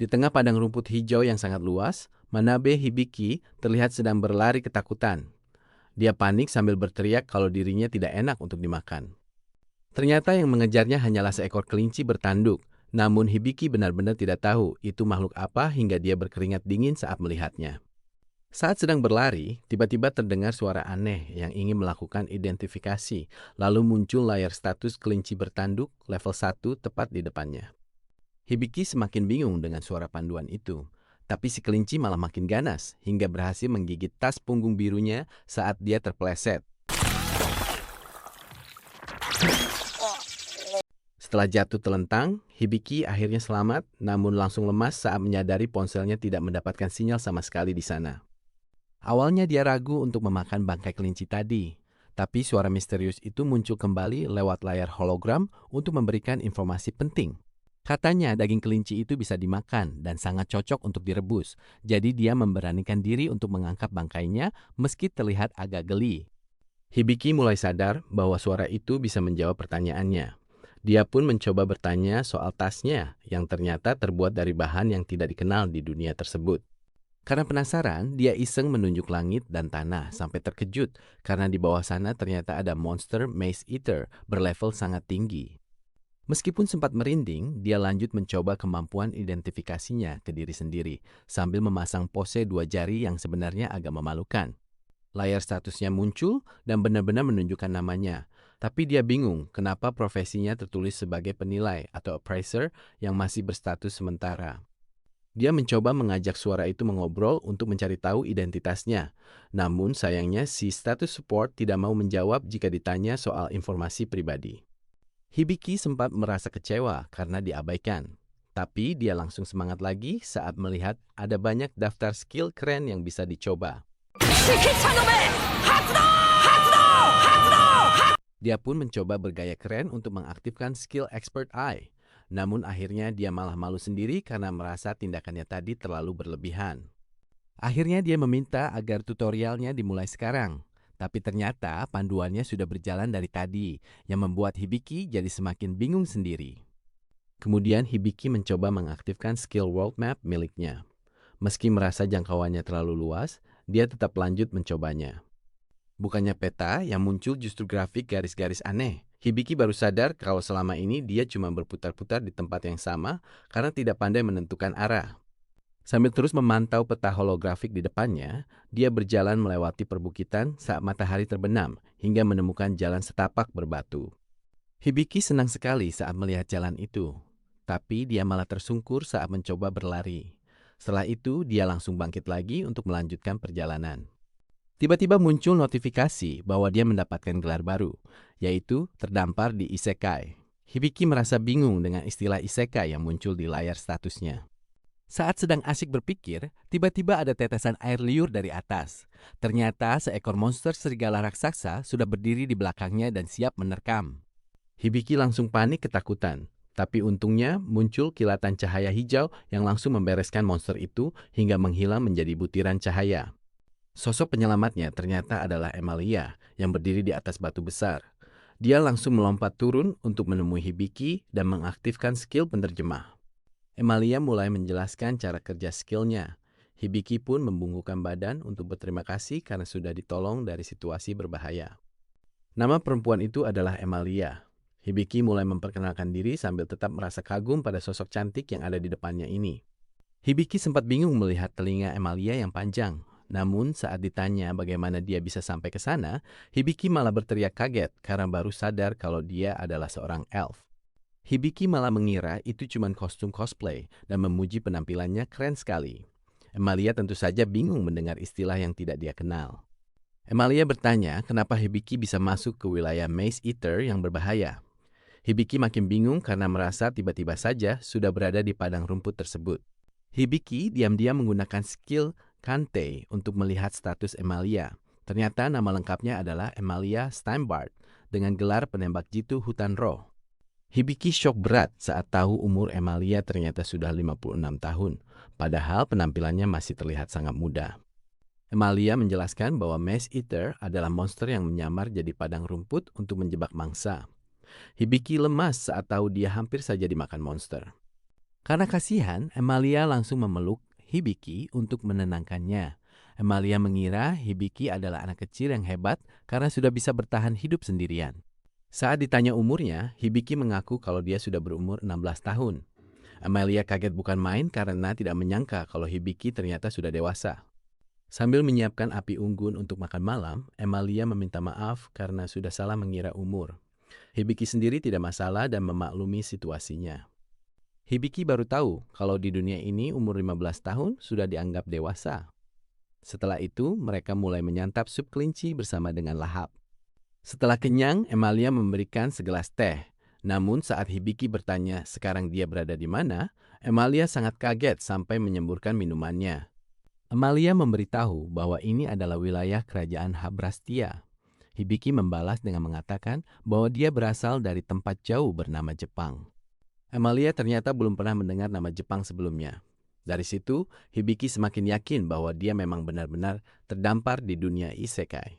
Di tengah padang rumput hijau yang sangat luas, Manabe Hibiki terlihat sedang berlari ketakutan. Dia panik sambil berteriak kalau dirinya tidak enak untuk dimakan. Ternyata yang mengejarnya hanyalah seekor kelinci bertanduk, namun Hibiki benar-benar tidak tahu itu makhluk apa hingga dia berkeringat dingin saat melihatnya. Saat sedang berlari, tiba-tiba terdengar suara aneh yang ingin melakukan identifikasi, lalu muncul layar status kelinci bertanduk level 1 tepat di depannya. Hibiki semakin bingung dengan suara panduan itu, tapi si kelinci malah makin ganas hingga berhasil menggigit tas punggung birunya saat dia terpeleset. Setelah jatuh telentang, Hibiki akhirnya selamat, namun langsung lemas saat menyadari ponselnya tidak mendapatkan sinyal sama sekali di sana. Awalnya dia ragu untuk memakan bangkai kelinci tadi, tapi suara misterius itu muncul kembali lewat layar hologram untuk memberikan informasi penting. Katanya daging kelinci itu bisa dimakan dan sangat cocok untuk direbus, jadi dia memberanikan diri untuk mengangkat bangkainya meski terlihat agak geli. Hibiki mulai sadar bahwa suara itu bisa menjawab pertanyaannya. Dia pun mencoba bertanya soal tasnya yang ternyata terbuat dari bahan yang tidak dikenal di dunia tersebut. Karena penasaran, dia iseng menunjuk langit dan tanah sampai terkejut karena di bawah sana ternyata ada monster Maze Eater berlevel sangat tinggi. Meskipun sempat merinding, dia lanjut mencoba kemampuan identifikasinya ke diri sendiri sambil memasang pose 2 jari yang sebenarnya agak memalukan. Layar statusnya muncul dan benar-benar menunjukkan namanya. Tapi dia bingung kenapa profesinya tertulis sebagai penilai atau appraiser yang masih berstatus sementara. Dia mencoba mengajak suara itu mengobrol untuk mencari tahu identitasnya. Namun sayangnya si status support tidak mau menjawab jika ditanya soal informasi pribadi. Hibiki sempat merasa kecewa karena diabaikan. Tapi dia langsung semangat lagi saat melihat ada banyak daftar skill keren yang bisa dicoba. Dia pun mencoba bergaya keren untuk mengaktifkan skill Expert Eye. Namun akhirnya dia malah malu sendiri karena merasa tindakannya tadi terlalu berlebihan. Akhirnya dia meminta agar tutorialnya dimulai sekarang. Tapi ternyata panduannya sudah berjalan dari tadi, yang membuat Hibiki jadi semakin bingung sendiri. Kemudian Hibiki mencoba mengaktifkan skill world map miliknya. Meski merasa jangkauannya terlalu luas, dia tetap lanjut mencobanya. Bukannya peta, yang muncul justru grafik garis-garis aneh. Hibiki baru sadar kalau selama ini dia cuma berputar-putar di tempat yang sama karena tidak pandai menentukan arah. Sambil terus memantau peta holografik di depannya, dia berjalan melewati perbukitan saat matahari terbenam hingga menemukan jalan setapak berbatu. Hibiki senang sekali saat melihat jalan itu, tapi dia malah tersungkur saat mencoba berlari. Setelah itu, dia langsung bangkit lagi untuk melanjutkan perjalanan. Tiba-tiba muncul notifikasi bahwa dia mendapatkan gelar baru, yaitu terdampar di Isekai. Hibiki merasa bingung dengan istilah Isekai yang muncul di layar statusnya. Saat sedang asyik berpikir, tiba-tiba ada tetesan air liur dari atas. Ternyata seekor monster serigala raksasa sudah berdiri di belakangnya dan siap menerkam. Hibiki langsung panik ketakutan, tapi untungnya muncul kilatan cahaya hijau yang langsung membereskan monster itu hingga menghilang menjadi butiran cahaya. Sosok penyelamatnya ternyata adalah Emilia yang berdiri di atas batu besar. Dia langsung melompat turun untuk menemui Hibiki dan mengaktifkan skill penerjemah. Emilia mulai menjelaskan cara kerja skillnya. Hibiki pun membungkukkan badan untuk berterima kasih karena sudah ditolong dari situasi berbahaya. Nama perempuan itu adalah Emilia. Hibiki mulai memperkenalkan diri sambil tetap merasa kagum pada sosok cantik yang ada di depannya ini. Hibiki sempat bingung melihat telinga Emilia yang panjang. Namun saat ditanya bagaimana dia bisa sampai ke sana, Hibiki malah berteriak kaget karena baru sadar kalau dia adalah seorang elf. Hibiki malah mengira itu cuma kostum cosplay dan memuji penampilannya keren sekali. Emilia tentu saja bingung mendengar istilah yang tidak dia kenal. Emilia bertanya kenapa Hibiki bisa masuk ke wilayah Maze Eater yang berbahaya. Hibiki makin bingung karena merasa tiba-tiba saja sudah berada di padang rumput tersebut. Hibiki diam-diam menggunakan skill Kante untuk melihat status Emilia. Ternyata nama lengkapnya adalah Emilia Steinbart dengan gelar penembak jitu hutan roh. Hibiki syok berat saat tahu umur Emilia ternyata sudah 56 tahun, padahal penampilannya masih terlihat sangat muda. Emilia menjelaskan bahwa Maze Eater adalah monster yang menyamar jadi padang rumput untuk menjebak mangsa. Hibiki lemas saat tahu dia hampir saja dimakan monster. Karena kasihan, Emalia langsung memeluk Hibiki untuk menenangkannya. Emalia mengira Hibiki adalah anak kecil yang hebat karena sudah bisa bertahan hidup sendirian. Saat ditanya umurnya, Hibiki mengaku kalau dia sudah berumur 16 tahun. Emalia kaget bukan main karena tidak menyangka kalau Hibiki ternyata sudah dewasa. Sambil menyiapkan api unggun untuk makan malam, Emalia meminta maaf karena sudah salah mengira umur. Hibiki sendiri tidak masalah dan memaklumi situasinya. Hibiki baru tahu kalau di dunia ini umur 15 tahun sudah dianggap dewasa. Setelah itu, mereka mulai menyantap sup kelinci bersama dengan lahap. Setelah kenyang, Emalia memberikan segelas teh. Namun saat Hibiki bertanya sekarang dia berada di mana, Emalia sangat kaget sampai menyemburkan minumannya. Emalia memberitahu bahwa ini adalah wilayah kerajaan Habrastia. Hibiki membalas dengan mengatakan bahwa dia berasal dari tempat jauh bernama Jepang. Emalia ternyata belum pernah mendengar nama Jepang sebelumnya. Dari situ, Hibiki semakin yakin bahwa dia memang benar-benar terdampar di dunia isekai.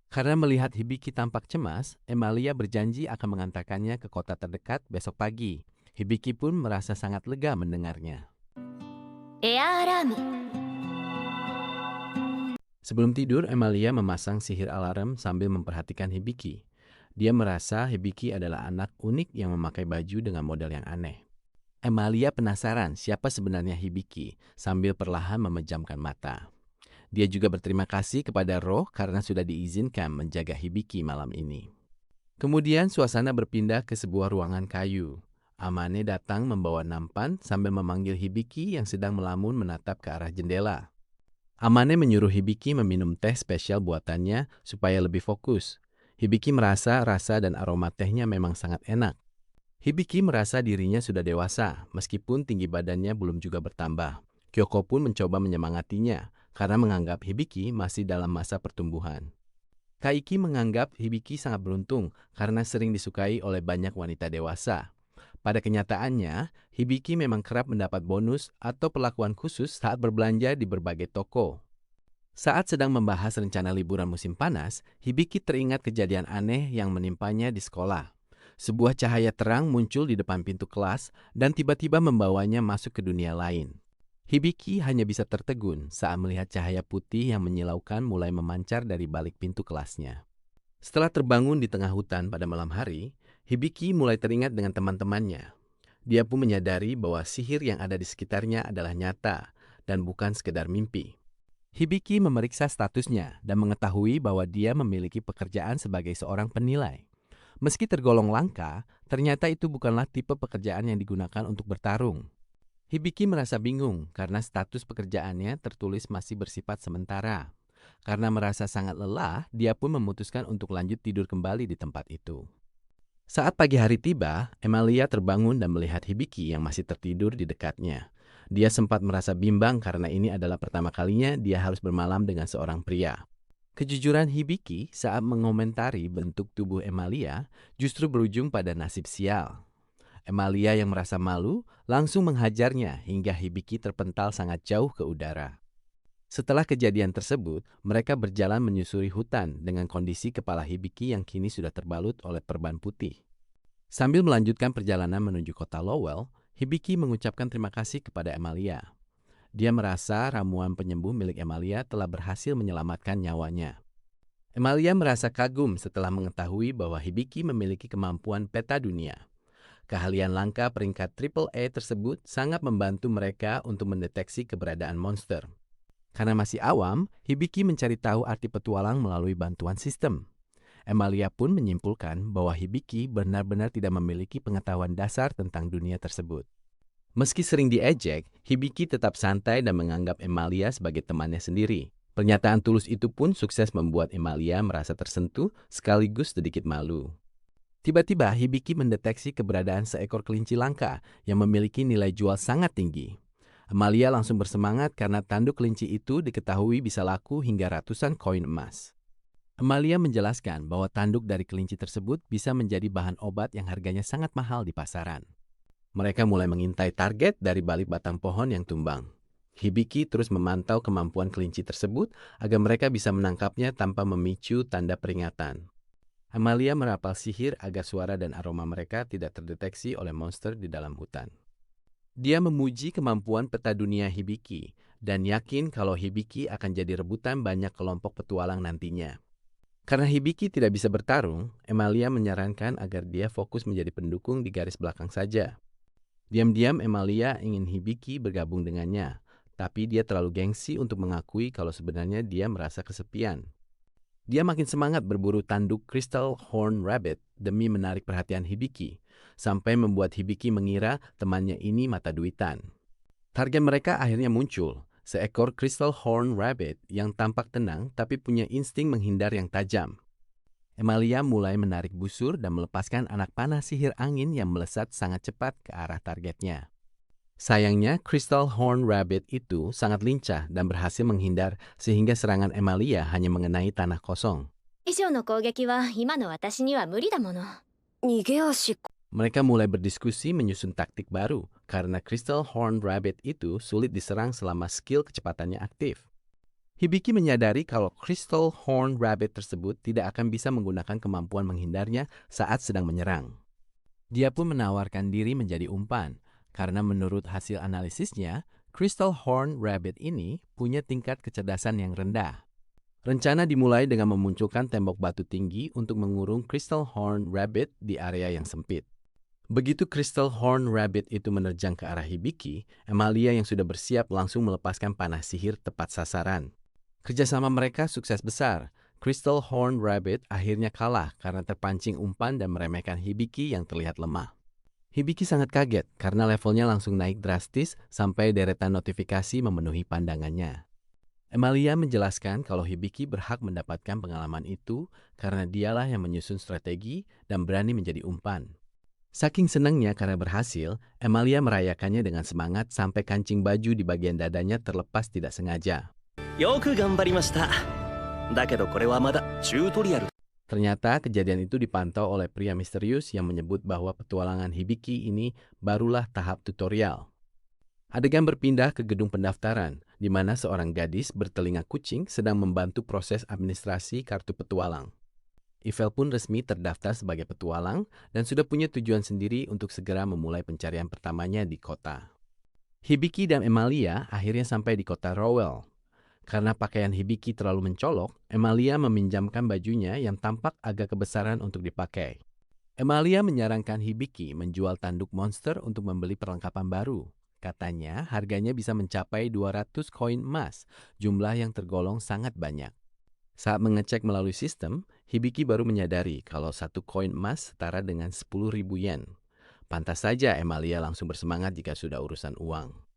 Karena melihat Hibiki tampak cemas, Emalia berjanji akan mengantarkannya ke kota terdekat besok pagi. Hibiki pun merasa sangat lega mendengarnya. Sebelum tidur, Emalia memasang sihir alarm sambil memperhatikan Hibiki. Dia merasa Hibiki adalah anak unik yang memakai baju dengan model yang aneh. Emalia penasaran siapa sebenarnya Hibiki sambil perlahan memejamkan mata. Dia juga berterima kasih kepada roh karena sudah diizinkan menjaga Hibiki malam ini. Kemudian suasana berpindah ke sebuah ruangan kayu. Amane datang membawa nampan sambil memanggil Hibiki yang sedang melamun menatap ke arah jendela. Amane menyuruh Hibiki meminum teh spesial buatannya supaya lebih fokus. Hibiki merasa rasa dan aroma tehnya memang sangat enak. Hibiki merasa dirinya sudah dewasa, meskipun tinggi badannya belum juga bertambah. Kyoko pun mencoba menyemangatinya, karena menganggap Hibiki masih dalam masa pertumbuhan. Kaiki menganggap Hibiki sangat beruntung, karena sering disukai oleh banyak wanita dewasa. Pada kenyataannya, Hibiki memang kerap mendapat bonus atau perlakuan khusus saat berbelanja di berbagai toko. Saat sedang membahas rencana liburan musim panas, Hibiki teringat kejadian aneh yang menimpanya di sekolah. Sebuah cahaya terang muncul di depan pintu kelas dan tiba-tiba membawanya masuk ke dunia lain. Hibiki hanya bisa tertegun saat melihat cahaya putih yang menyilaukan mulai memancar dari balik pintu kelasnya. Setelah terbangun di tengah hutan pada malam hari, Hibiki mulai teringat dengan teman-temannya. Dia pun menyadari bahwa sihir yang ada di sekitarnya adalah nyata dan bukan sekedar mimpi. Hibiki memeriksa statusnya dan mengetahui bahwa dia memiliki pekerjaan sebagai seorang penilai. Meski tergolong langka, ternyata itu bukanlah tipe pekerjaan yang digunakan untuk bertarung. Hibiki merasa bingung karena status pekerjaannya tertulis masih bersifat sementara. Karena merasa sangat lelah, dia pun memutuskan untuk lanjut tidur kembali di tempat itu. Saat pagi hari tiba, Emalia terbangun dan melihat Hibiki yang masih tertidur di dekatnya. Dia sempat merasa bimbang karena ini adalah pertama kalinya dia harus bermalam dengan seorang pria. Kejujuran Hibiki saat mengomentari bentuk tubuh Emalia justru berujung pada nasib sial. Emalia yang merasa malu langsung menghajarnya hingga Hibiki terpental sangat jauh ke udara. Setelah kejadian tersebut, mereka berjalan menyusuri hutan dengan kondisi kepala Hibiki yang kini sudah terbalut oleh perban putih. Sambil melanjutkan perjalanan menuju kota Lowell, Hibiki mengucapkan terima kasih kepada Emalia. Dia merasa ramuan penyembuh milik Emalia telah berhasil menyelamatkan nyawanya. Emalia merasa kagum setelah mengetahui bahwa Hibiki memiliki kemampuan peta dunia. Keahlian langka peringkat AAA tersebut sangat membantu mereka untuk mendeteksi keberadaan monster. Karena masih awam, Hibiki mencari tahu arti petualang melalui bantuan sistem. Emalia pun menyimpulkan bahwa Hibiki benar-benar tidak memiliki pengetahuan dasar tentang dunia tersebut. Meski sering diejek, Hibiki tetap santai dan menganggap Emalia sebagai temannya sendiri. Pernyataan tulus itu pun sukses membuat Emalia merasa tersentuh sekaligus sedikit malu. Tiba-tiba Hibiki mendeteksi keberadaan seekor kelinci langka yang memiliki nilai jual sangat tinggi. Emalia langsung bersemangat karena tanduk kelinci itu diketahui bisa laku hingga ratusan koin emas. Emalia menjelaskan bahwa tanduk dari kelinci tersebut bisa menjadi bahan obat yang harganya sangat mahal di pasaran. Mereka mulai mengintai target dari balik batang pohon yang tumbang. Hibiki terus memantau kemampuan kelinci tersebut agar mereka bisa menangkapnya tanpa memicu tanda peringatan. Emalia merapal sihir agar suara dan aroma mereka tidak terdeteksi oleh monster di dalam hutan. Dia memuji kemampuan peta dunia Hibiki dan yakin kalau Hibiki akan jadi rebutan banyak kelompok petualang nantinya. Karena Hibiki tidak bisa bertarung, Emalia menyarankan agar dia fokus menjadi pendukung di garis belakang saja. Diam-diam Emalia ingin Hibiki bergabung dengannya, tapi dia terlalu gengsi untuk mengakui kalau sebenarnya dia merasa kesepian. Dia makin semangat berburu tanduk Crystal Horn Rabbit demi menarik perhatian Hibiki, sampai membuat Hibiki mengira temannya ini mata duitan. Target mereka akhirnya muncul, seekor Crystal Horn Rabbit yang tampak tenang tapi punya insting menghindar yang tajam. Emalia mulai menarik busur dan melepaskan anak panah sihir angin yang melesat sangat cepat ke arah targetnya. Sayangnya, Crystal Horn Rabbit itu sangat lincah dan berhasil menghindar sehingga serangan Emalia hanya mengenai tanah kosong. 以上の攻撃は今の私には無理だもの。逃げ足。 Mereka mulai berdiskusi menyusun taktik baru karena Crystal Horn Rabbit itu sulit diserang selama skill kecepatannya aktif. Hibiki menyadari kalau Crystal Horn Rabbit tersebut tidak akan bisa menggunakan kemampuan menghindarnya saat sedang menyerang. Dia pun menawarkan diri menjadi umpan, karena menurut hasil analisisnya, Crystal Horn Rabbit ini punya tingkat kecerdasan yang rendah. Rencana dimulai dengan memunculkan tembok batu tinggi untuk mengurung Crystal Horn Rabbit di area yang sempit. Begitu Crystal Horn Rabbit itu menerjang ke arah Hibiki, Emalia yang sudah bersiap langsung melepaskan panah sihir tepat sasaran. Kerjasama mereka sukses besar. Crystal Horn Rabbit akhirnya kalah karena terpancing umpan dan meremehkan Hibiki yang terlihat lemah. Hibiki sangat kaget karena levelnya langsung naik drastis sampai deretan notifikasi memenuhi pandangannya. Emalia menjelaskan kalau Hibiki berhak mendapatkan pengalaman itu karena dialah yang menyusun strategi dan berani menjadi umpan. Saking senangnya karena berhasil, Emalia merayakannya dengan semangat sampai kancing baju di bagian dadanya terlepas tidak sengaja. よく頑張りました。だけどこれはまだチュートリアル。 Ternyata kejadian itu dipantau oleh pria misterius yang menyebut bahwa petualangan Hibiki ini barulah tahap tutorial. Adegan berpindah ke gedung pendaftaran, di mana seorang gadis bertelinga kucing sedang membantu proses administrasi kartu petualang. Ivel pun resmi terdaftar sebagai petualang dan sudah punya tujuan sendiri untuk segera memulai pencarian pertamanya di kota. Hibiki dan Emalia akhirnya sampai di kota Rowell. Karena pakaian Hibiki terlalu mencolok, Emalia meminjamkan bajunya yang tampak agak kebesaran untuk dipakai. Emalia menyarankan Hibiki menjual tanduk monster untuk membeli perlengkapan baru. Katanya harganya bisa mencapai 200 koin emas, jumlah yang tergolong sangat banyak. Saat mengecek melalui sistem, Hibiki baru menyadari kalau satu koin emas setara dengan 10.000 yen. Pantas saja Emalia langsung bersemangat jika sudah urusan uang.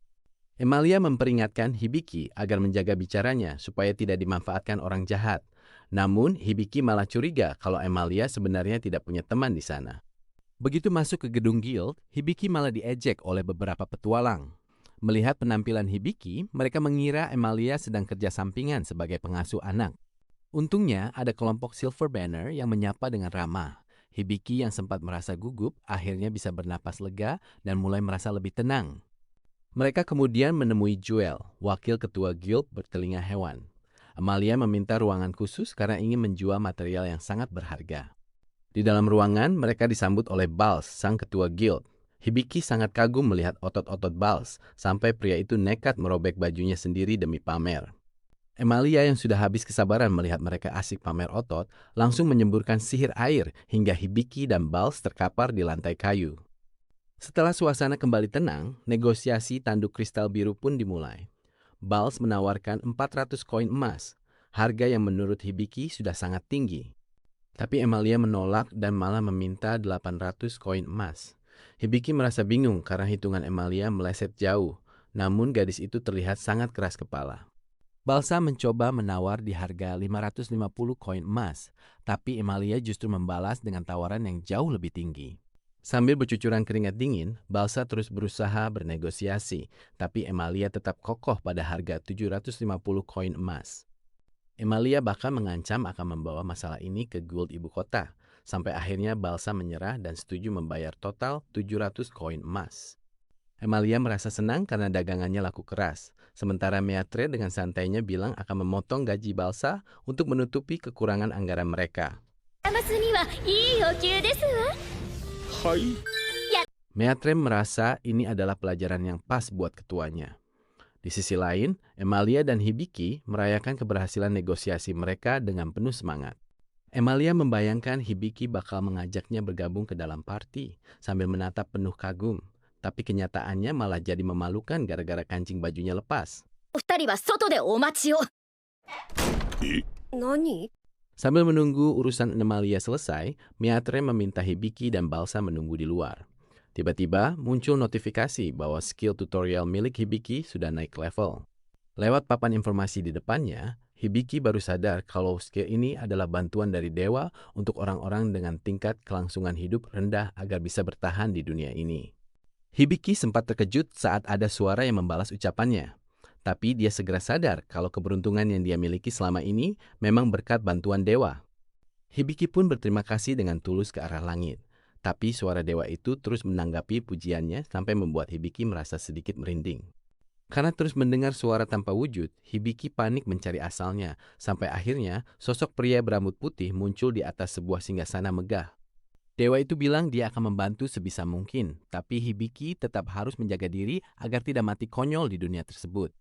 Emalia memperingatkan Hibiki agar menjaga bicaranya supaya tidak dimanfaatkan orang jahat. Namun, Hibiki malah curiga kalau Emalia sebenarnya tidak punya teman di sana. Begitu masuk ke gedung guild, Hibiki malah diejek oleh beberapa petualang. Melihat penampilan Hibiki, mereka mengira Emalia sedang kerja sampingan sebagai pengasuh anak. Untungnya, ada kelompok Silver Banner yang menyapa dengan ramah. Hibiki yang sempat merasa gugup akhirnya bisa bernapas lega dan mulai merasa lebih tenang. Mereka kemudian menemui Joel, wakil ketua guild bertelinga hewan. Emalia meminta ruangan khusus karena ingin menjual material yang sangat berharga. Di dalam ruangan, mereka disambut oleh Bals, sang ketua guild. Hibiki sangat kagum melihat otot-otot Bals, sampai pria itu nekat merobek bajunya sendiri demi pamer. Emalia yang sudah habis kesabaran melihat mereka asik pamer otot, langsung menyemburkan sihir air hingga Hibiki dan Bals terkapar di lantai kayu. Setelah suasana kembali tenang, negosiasi tanduk kristal biru pun dimulai. Bals menawarkan 400 koin emas, harga yang menurut Hibiki sudah sangat tinggi. Tapi Emalia menolak dan malah meminta 800 koin emas. Hibiki merasa bingung karena hitungan Emalia meleset jauh, namun gadis itu terlihat sangat keras kepala. Balsa mencoba menawar di harga 550 koin emas, tapi Emalia justru membalas dengan tawaran yang jauh lebih tinggi. Sambil bercucuran keringat dingin, Balsa terus berusaha bernegosiasi, tapi Emalia tetap kokoh pada harga 750 koin emas. Emalia bahkan mengancam akan membawa masalah ini ke guild ibu kota, sampai akhirnya Balsa menyerah dan setuju membayar total 700 koin emas. Emalia merasa senang karena dagangannya laku keras, sementara Meatre dengan santainya bilang akan memotong gaji Balsa untuk menutupi kekurangan anggaran mereka. Meatrem merasa ini adalah pelajaran yang pas buat ketuanya. Di sisi lain, Emalia dan Hibiki merayakan keberhasilan negosiasi mereka dengan penuh semangat. Emalia membayangkan Hibiki bakal mengajaknya bergabung ke dalam party sambil menatap penuh kagum. Tapi kenyataannya malah jadi memalukan gara-gara kancing bajunya lepas. お二人は外でお待ちを。何？ Sambil menunggu urusan Emalia selesai, Meatrem meminta Hibiki dan Balsa menunggu di luar. Tiba-tiba muncul notifikasi bahwa skill tutorial milik Hibiki sudah naik level. Lewat papan informasi di depannya, Hibiki baru sadar kalau skill ini adalah bantuan dari dewa untuk orang-orang dengan tingkat kelangsungan hidup rendah agar bisa bertahan di dunia ini. Hibiki sempat terkejut saat ada suara yang membalas ucapannya. Tapi dia segera sadar kalau keberuntungan yang dia miliki selama ini memang berkat bantuan dewa. Hibiki pun berterima kasih dengan tulus ke arah langit. Tapi suara dewa itu terus menanggapi pujiannya sampai membuat Hibiki merasa sedikit merinding. Karena terus mendengar suara tanpa wujud, Hibiki panik mencari asalnya, sampai akhirnya sosok pria berambut putih muncul di atas sebuah singgasana megah. Dewa itu bilang dia akan membantu sebisa mungkin, tapi Hibiki tetap harus menjaga diri agar tidak mati konyol di dunia tersebut.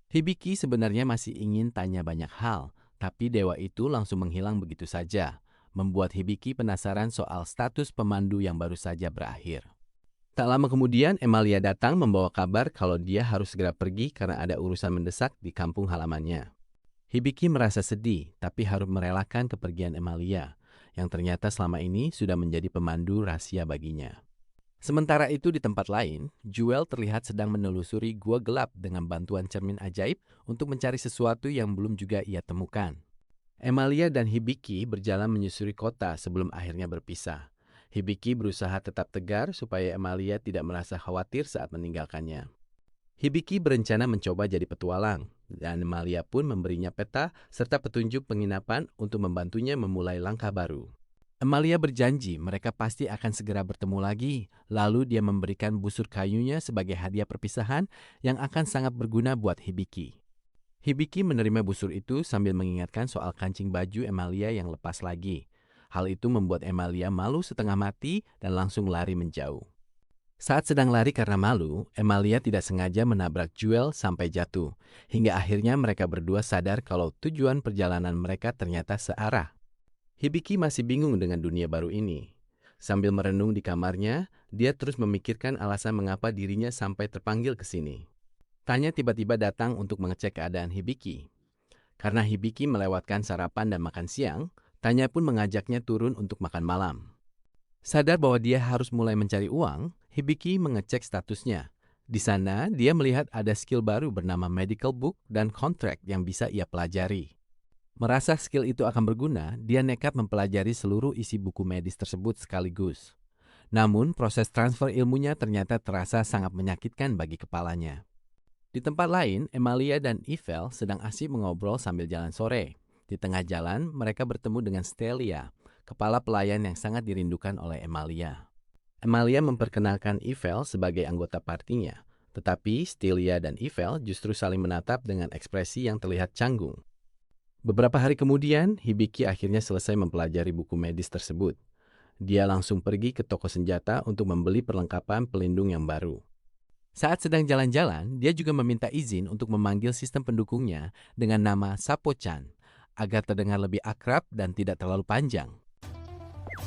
Hibiki sebenarnya masih ingin tanya banyak hal, tapi dewa itu langsung menghilang begitu saja, membuat Hibiki penasaran soal status pemandu yang baru saja berakhir. Tak lama kemudian, Emalia datang membawa kabar kalau dia harus segera pergi karena ada urusan mendesak di kampung halamannya. Hibiki merasa sedih, tapi harus merelakan kepergian Emalia, yang ternyata selama ini sudah menjadi pemandu rahasia baginya. Sementara itu di tempat lain, Jewel terlihat sedang menelusuri gua gelap dengan bantuan cermin ajaib untuk mencari sesuatu yang belum juga ia temukan. Emalia dan Hibiki berjalan menyusuri kota sebelum akhirnya berpisah. Hibiki berusaha tetap tegar supaya Emalia tidak merasa khawatir saat meninggalkannya. Hibiki berencana mencoba jadi petualang, dan Emalia pun memberinya peta serta petunjuk penginapan untuk membantunya memulai langkah baru. Emalia berjanji mereka pasti akan segera bertemu lagi, lalu dia memberikan busur kayunya sebagai hadiah perpisahan yang akan sangat berguna buat Hibiki. Hibiki menerima busur itu sambil mengingatkan soal kancing baju Emalia yang lepas lagi. Hal itu membuat Emalia malu setengah mati dan langsung lari menjauh. Saat sedang lari karena malu, Emalia tidak sengaja menabrak Jewel sampai jatuh, hingga akhirnya mereka berdua sadar kalau tujuan perjalanan mereka ternyata searah. Hibiki masih bingung dengan dunia baru ini. Sambil merenung di kamarnya, dia terus memikirkan alasan mengapa dirinya sampai terpanggil ke sini. Tanya tiba-tiba datang untuk mengecek keadaan Hibiki. Karena Hibiki melewatkan sarapan dan makan siang, Tanya pun mengajaknya turun untuk makan malam. Sadar bahwa dia harus mulai mencari uang, Hibiki mengecek statusnya. Di sana, dia melihat ada skill baru bernama Medical Book dan Contract yang bisa ia pelajari. Merasa skill itu akan berguna, dia nekat mempelajari seluruh isi buku medis tersebut sekaligus. Namun, proses transfer ilmunya ternyata terasa sangat menyakitkan bagi kepalanya. Di tempat lain, Emalia dan Ivel sedang asyik mengobrol sambil jalan sore. Di tengah jalan, mereka bertemu dengan Stelia, kepala pelayan yang sangat dirindukan oleh Emalia. Emalia memperkenalkan Ivel sebagai anggota partinya, tetapi Stelia dan Ivel justru saling menatap dengan ekspresi yang terlihat canggung. Beberapa hari kemudian, Hibiki akhirnya selesai mempelajari buku medis tersebut. Dia langsung pergi ke toko senjata untuk membeli perlengkapan pelindung yang baru. Saat sedang jalan-jalan, dia juga meminta izin untuk memanggil sistem pendukungnya dengan nama Sapo-chan, agar terdengar lebih akrab dan tidak terlalu panjang.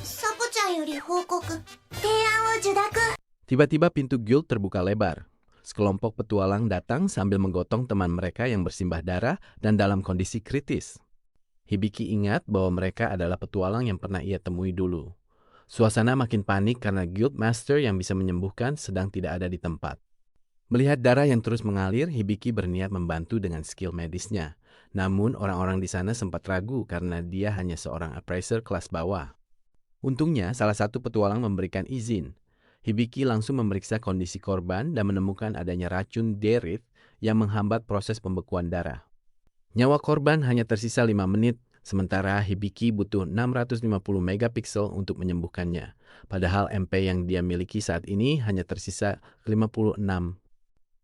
Sapo-chan yori hokoku. Teian wo judaku. Tiba-tiba pintu guild terbuka lebar. Sekelompok petualang datang sambil menggotong teman mereka yang bersimbah darah dan dalam kondisi kritis. Hibiki ingat bahwa mereka adalah petualang yang pernah ia temui dulu. Suasana makin panik karena guild master yang bisa menyembuhkan sedang tidak ada di tempat. Melihat darah yang terus mengalir, Hibiki berniat membantu dengan skill medisnya. Namun orang-orang di sana sempat ragu karena dia hanya seorang appraiser kelas bawah. Untungnya salah satu petualang memberikan izin. Hibiki langsung memeriksa kondisi korban dan menemukan adanya racun Derith yang menghambat proses pembekuan darah. Nyawa korban hanya tersisa 5 menit, sementara Hibiki butuh 650 megapiksel untuk menyembuhkannya. Padahal MP yang dia miliki saat ini hanya tersisa 56.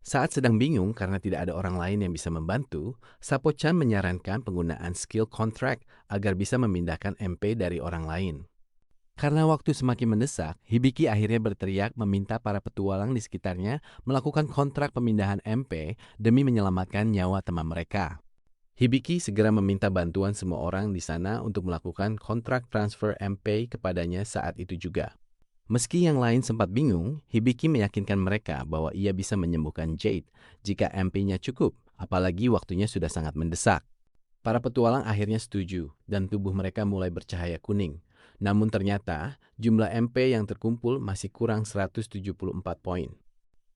Saat sedang bingung karena tidak ada orang lain yang bisa membantu, Sapo-chan menyarankan penggunaan skill contract agar bisa memindahkan MP dari orang lain. Karena waktu semakin mendesak, Hibiki akhirnya berteriak meminta para petualang di sekitarnya melakukan kontrak pemindahan MP demi menyelamatkan nyawa teman mereka. Hibiki segera meminta bantuan semua orang di sana untuk melakukan kontrak transfer MP kepadanya saat itu juga. Meski yang lain sempat bingung, Hibiki meyakinkan mereka bahwa ia bisa menyembuhkan Jade jika MP-nya cukup, apalagi waktunya sudah sangat mendesak. Para petualang akhirnya setuju dan tubuh mereka mulai bercahaya kuning. Namun ternyata jumlah MP yang terkumpul masih kurang 174 poin.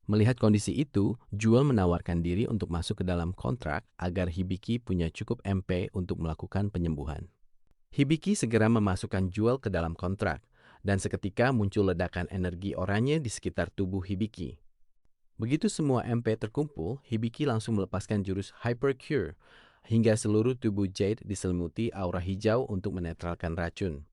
Melihat kondisi itu, Jewel menawarkan diri untuk masuk ke dalam kontrak agar Hibiki punya cukup MP untuk melakukan penyembuhan. Hibiki segera memasukkan Jewel ke dalam kontrak, dan seketika muncul ledakan energi oranye di sekitar tubuh Hibiki. Begitu semua MP terkumpul, Hibiki langsung melepaskan jurus Hyper Cure, hingga seluruh tubuh Jade diselimuti aura hijau untuk menetralkan racun.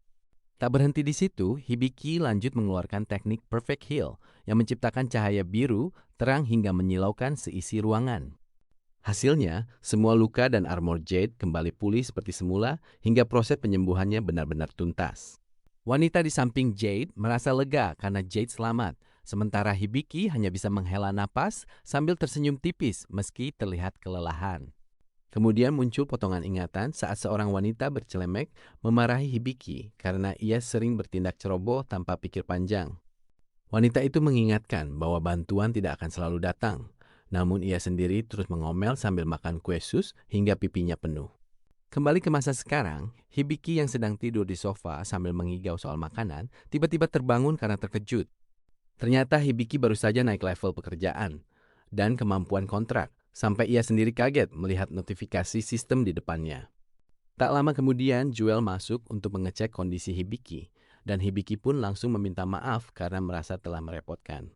Tak berhenti di situ, Hibiki lanjut mengeluarkan teknik Perfect Heal yang menciptakan cahaya biru terang hingga menyilaukan seisi ruangan. Hasilnya, semua luka dan armor Jade kembali pulih seperti semula hingga proses penyembuhannya benar-benar tuntas. Wanita di samping Jade merasa lega karena Jade selamat, sementara Hibiki hanya bisa menghela napas sambil tersenyum tipis meski terlihat kelelahan. Kemudian muncul potongan ingatan saat seorang wanita bercelemek memarahi Hibiki karena ia sering bertindak ceroboh tanpa pikir panjang. Wanita itu mengingatkan bahwa bantuan tidak akan selalu datang, namun ia sendiri terus mengomel sambil makan kue sus hingga pipinya penuh. Kembali ke masa sekarang, Hibiki yang sedang tidur di sofa sambil mengigau soal makanan, tiba-tiba terbangun karena terkejut. Ternyata Hibiki baru saja naik level pekerjaan dan kemampuan kontrak, sampai ia sendiri kaget melihat notifikasi sistem di depannya. Tak lama kemudian, Jewel masuk untuk mengecek kondisi Hibiki, dan Hibiki pun langsung meminta maaf karena merasa telah merepotkan.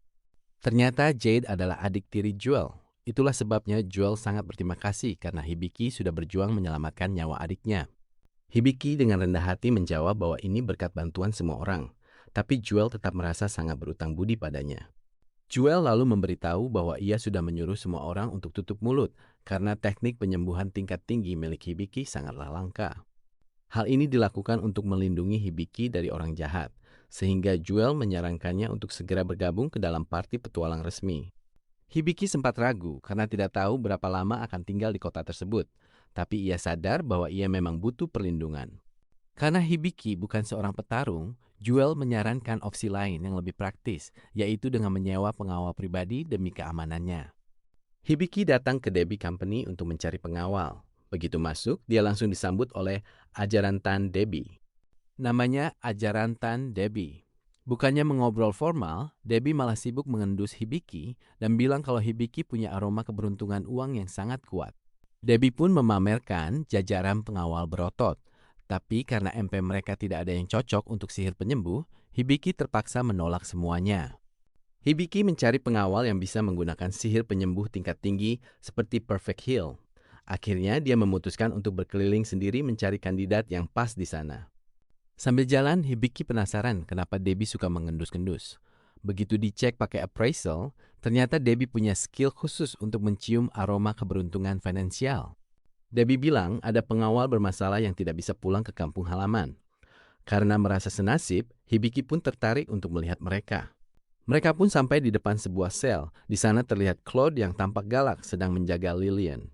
Ternyata Jade adalah adik tiri Jewel. Itulah sebabnya Jewel sangat berterima kasih karena Hibiki sudah berjuang menyelamatkan nyawa adiknya. Hibiki dengan rendah hati menjawab bahwa ini berkat bantuan semua orang, tapi Jewel tetap merasa sangat berutang budi padanya. Jewel lalu memberitahu bahwa ia sudah menyuruh semua orang untuk tutup mulut karena teknik penyembuhan tingkat tinggi milik Hibiki sangatlah langka. Hal ini dilakukan untuk melindungi Hibiki dari orang jahat, sehingga Jewel menyarankannya untuk segera bergabung ke dalam parti petualang resmi. Hibiki sempat ragu karena tidak tahu berapa lama akan tinggal di kota tersebut, tapi ia sadar bahwa ia memang butuh perlindungan. Karena Hibiki bukan seorang petarung, Jewel menyarankan opsi lain yang lebih praktis, yaitu dengan menyewa pengawal pribadi demi keamanannya. Hibiki datang ke Debbie Company untuk mencari pengawal. Begitu masuk, dia langsung disambut oleh ajaran Tan Debbie. Namanya ajaran Tan Debbie. Bukannya mengobrol formal, Debbie malah sibuk mengendus Hibiki dan bilang kalau Hibiki punya aroma keberuntungan uang yang sangat kuat. Debbie pun memamerkan jajaran pengawal berotot. Tapi karena MP mereka tidak ada yang cocok untuk sihir penyembuh, Hibiki terpaksa menolak semuanya. Hibiki mencari pengawal yang bisa menggunakan sihir penyembuh tingkat tinggi seperti Perfect Heal. Akhirnya dia memutuskan untuk berkeliling sendiri mencari kandidat yang pas di sana. Sambil jalan, Hibiki penasaran kenapa Debbie suka mengendus-kendus. Begitu dicek pakai appraisal, ternyata Debbie punya skill khusus untuk mencium aroma keberuntungan finansial. Debbie bilang ada pengawal bermasalah yang tidak bisa pulang ke kampung halaman. Karena merasa senasib, Hibiki pun tertarik untuk melihat mereka. Mereka pun sampai di depan sebuah sel. Di sana terlihat Claude yang tampak galak sedang menjaga Lillian.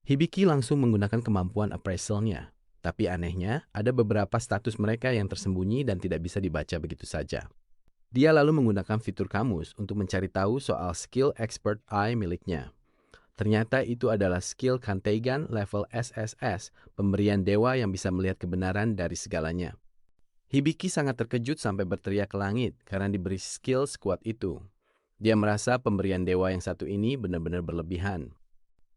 Hibiki langsung menggunakan kemampuan appraisalnya. Tapi anehnya, ada beberapa status mereka yang tersembunyi dan tidak bisa dibaca begitu saja. Dia lalu menggunakan fitur kamus untuk mencari tahu soal skill Expert Eye miliknya. Ternyata itu adalah skill Kantegan level SSS, pemberian dewa yang bisa melihat kebenaran dari segalanya. Hibiki sangat terkejut sampai berteriak ke langit karena diberi skill sekuat itu. Dia merasa pemberian dewa yang satu ini benar-benar berlebihan.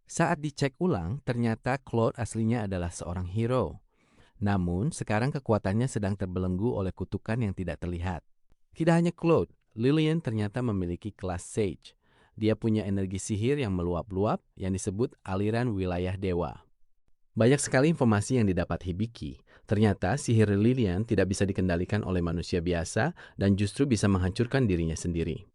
Saat dicek ulang, ternyata Claude aslinya adalah seorang hero. Namun, sekarang kekuatannya sedang terbelenggu oleh kutukan yang tidak terlihat. Tidak hanya Claude, Lillian ternyata memiliki kelas Sage. Dia punya energi sihir yang meluap-luap yang disebut aliran wilayah dewa. Banyak sekali informasi yang didapat Hibiki. Ternyata sihir Lillian tidak bisa dikendalikan oleh manusia biasa dan justru bisa menghancurkan dirinya sendiri.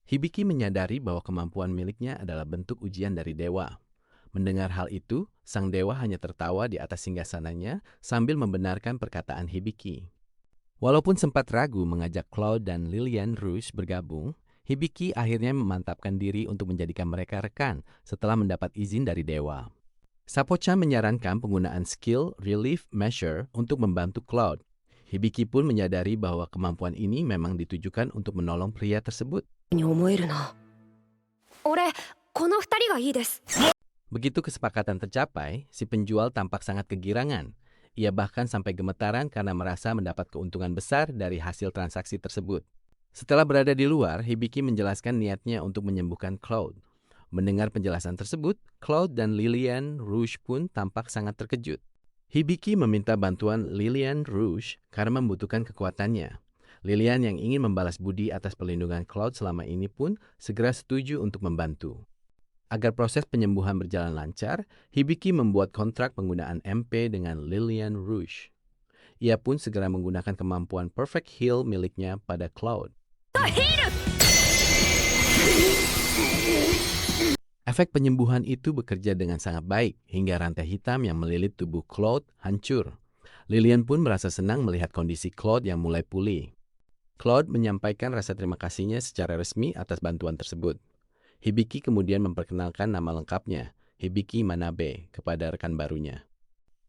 Hibiki menyadari bahwa kemampuan miliknya adalah bentuk ujian dari dewa. Mendengar hal itu, sang dewa hanya tertawa di atas singgasananya sambil membenarkan perkataan Hibiki. Walaupun sempat ragu mengajak Cloud dan Lilian Rouge bergabung, Hibiki akhirnya memantapkan diri untuk menjadikan mereka rekan setelah mendapat izin dari dewa. Sapo-chan menyarankan penggunaan skill Relief Measure untuk membantu Cloud. Hibiki pun menyadari bahwa kemampuan ini memang ditujukan untuk menolong pria tersebut. に思えるな。俺、この二人がいいです。 Begitu kesepakatan tercapai, si penjual tampak sangat kegirangan. Ia bahkan sampai gemetaran karena merasa mendapat keuntungan besar dari hasil transaksi tersebut. Setelah berada di luar, Hibiki menjelaskan niatnya untuk menyembuhkan Cloud. Mendengar penjelasan tersebut, Cloud dan Lilian Rouge pun tampak sangat terkejut. Hibiki meminta bantuan Lilian Rouge karena membutuhkan kekuatannya. Lilian yang ingin membalas budi atas perlindungan Cloud selama ini pun segera setuju untuk membantu. Agar proses penyembuhan berjalan lancar, Hibiki membuat kontrak penggunaan MP dengan Lilian Rouge. Ia pun segera menggunakan kemampuan Perfect Heal miliknya pada Cloud. Efek penyembuhan itu bekerja dengan sangat baik hingga rantai hitam yang melilit tubuh Cloud hancur. Lilian pun merasa senang melihat kondisi Cloud yang mulai pulih. Cloud menyampaikan rasa terima kasihnya secara resmi atas bantuan tersebut. Hibiki kemudian memperkenalkan nama lengkapnya, Hibiki Manabe, kepada rekan barunya.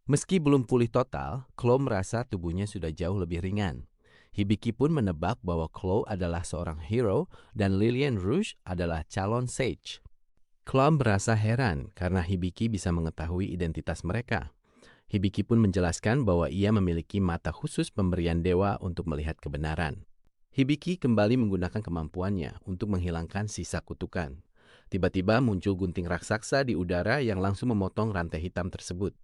Meski belum pulih total, Cloud merasa tubuhnya sudah jauh lebih ringan. Hibiki pun menebak bahwa Cloud adalah seorang hero dan Lilian Rouge adalah calon sage. Cloud merasa heran karena Hibiki bisa mengetahui identitas mereka. Hibiki pun menjelaskan bahwa ia memiliki mata khusus pemberian dewa untuk melihat kebenaran. Hibiki kembali menggunakan kemampuannya untuk menghilangkan sisa kutukan. Tiba-tiba muncul gunting raksasa di udara yang langsung memotong rantai hitam tersebut.